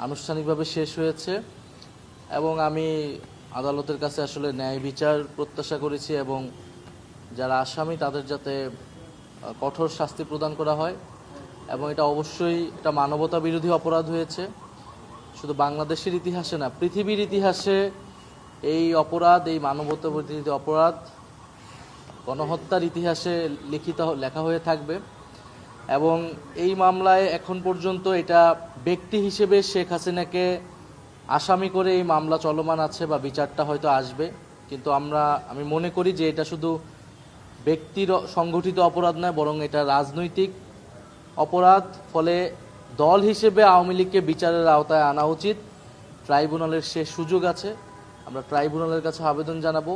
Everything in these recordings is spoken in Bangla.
আনুষ্ঠানিকভাবে শেষ হয়েছে এবং আমি আদালতের কাছে আসলে ন্যায় বিচার প্রত্যাশা করেছি এবং যারা আসামি তাদের যাতে কঠোর শাস্তি প্রদান করা হয় এবং এটা অবশ্যই একটা মানবতা বিরোধী অপরাধ হয়েছে। শুধু বাংলাদেশের ইতিহাসে না, পৃথিবীর ইতিহাসে এই অপরাধ, এই মানবতা বিরোধী অপরাধ গণহত্যার ইতিহাসে লেখা হয়ে থাকবে। এবং এই মামলায় এখন পর্যন্ত এটা ব্যক্তি হিসেবে শেখ হাসিনাকে আসামি করে এই মামলা চলমান আছে বা বিচারটা হয়তো আসবে, কিন্তু আমি মনে করি যে এটা শুধু ব্যক্তির সংগঠিত অপরাধ নয়, বরং এটা রাজনৈতিক অপরাধ। ফলে দল হিসেবে আওয়ামী লীগকে বিচারের আওতায় আনা উচিত। ট্রাইব্যুনালের শেষ সুযোগ আছে, আমরা ট্রাইব্যুনালের কাছে আবেদন জানাবো।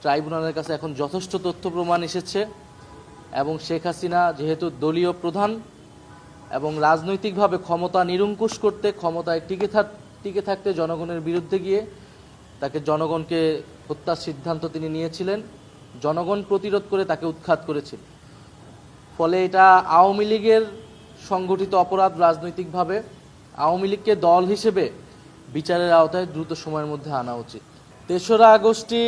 ট্রাইব্যুনালের কাছে এখন যথেষ্ট তথ্য প্রমাণ এসেছে এবং শেখ হাসিনা যেহেতু দলীয় প্রধান এবং রাজনৈতিকভাবে ক্ষমতা নিরঙ্কুশ করতে, ক্ষমতায় টিকে থাকতে জনগণের বিরুদ্ধে গিয়ে তাকে জনগণকে হত্যার সিদ্ধান্ত তিনি নিয়েছিলেন, জনগণ প্রতিরোধ করে তাকে উৎখাত করেছিল। ফলে এটা আওয়ামী লীগের সংগঠিত অপরাধ রাজনৈতিকভাবে। আওয়ামী লীগকে দল হিসেবে বিচারের আওতায় দ্রুত সময়ের মধ্যে আনা উচিত। ৩রা আগস্টই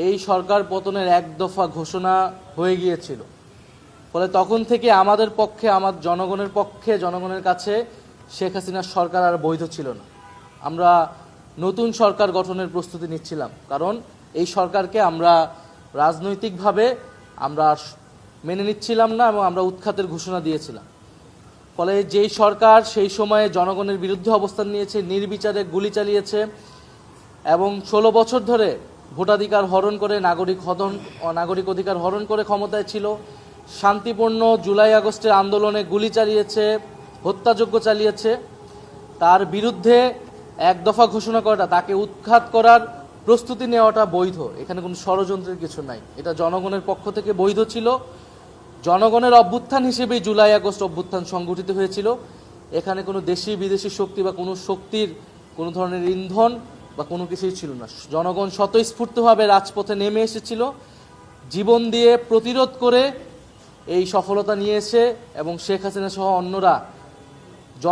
এই সরকার পতনের এক দফা ঘোষণা হয়ে গিয়েছিল। ফলে তখন থেকে আমাদের পক্ষে, আমার জনগণের পক্ষে, জনগণের কাছে শেখ হাসিনার সরকার আর বৈধ ছিল না। আমরা নতুন সরকার গঠনের প্রস্তুতি নিচ্ছিলাম, কারণ এই সরকারকে আমরা রাজনৈতিকভাবে আমরা মেনে নিচ্ছিলাম না এবং আমরা উৎখাতের ঘোষণা দিয়েছিলাম। ফলে যেই সরকার সেই সময়ে জনগণের বিরুদ্ধে অবস্থান নিয়েছে, নির্বিচারে গুলি চালিয়েছে এবং 16 বছর ধরে ভোটাধিকার হরণ করে, নাগরিক অধিকার হরণ করে ক্ষমতায় ছিল, শান্তিপূর্ণ জুলাই আগস্টের আন্দোলনে গুলি চালিয়েছে, হত্যাযজ্ঞ চালিয়েছে, তার বিরুদ্ধে এক দফা ঘোষণা করাটা, তাকে উৎখাত করার প্রস্তুতি নেওয়াটা বৈধ। এখানে কোনো ষড়যন্ত্রের কিছু নাই, এটা জনগণের পক্ষ থেকে বৈধ ছিল। জনগণের অভ্যুত্থান হিসেবেই জুলাই আগস্ট অভ্যুত্থান সংগঠিত হয়েছিল। এখানে কোনো দেশি বিদেশি শক্তি বা কোনো শক্তির কোনো ধরনের ইন্ধন বা কোনো কিছুই ছিল না। জনগণ স্বতঃস্ফূর্তভাবে রাজপথে নেমে এসেছিল, জীবন দিয়ে প্রতিরোধ করে এই সফলতা নিয়েছে এবং শেখ হাসিনা সহ অন্যরা